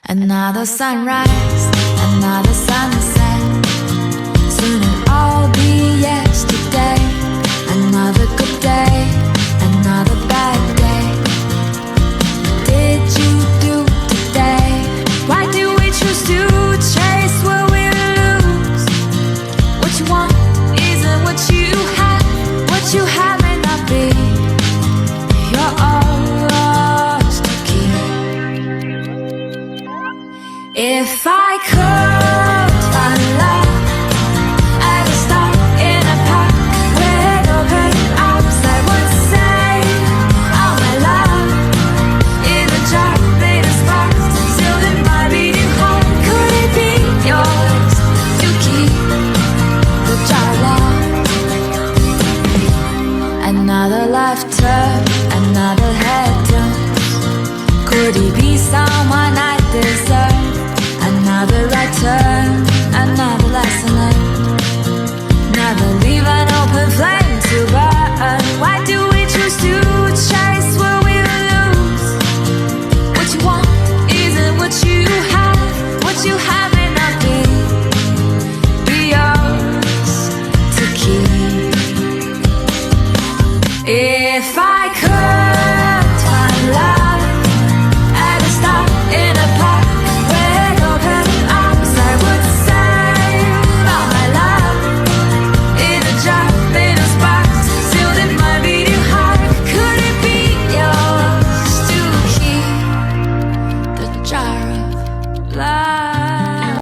Another sunrise, another sunset. Soon it'll all be yesterday. Another good day, another bad day. Did you do today? Why do we choose to chase what we lose? What you want isn't what you have. What you have may not be. You're ours to keep. If I could find love, I could stop in a park where no pain outside would say, all my love in a jar made of sparks, sealed in my beating heart. Could it be yours to keep the jar locked? Another laughter, another head turn. Could he be someone I deserve? Another right turn, another lesson learned. Never leave an open flame to burn. Why do we choose to chase what we lose? What you want isn't what you have. What you have may not be yours to keep.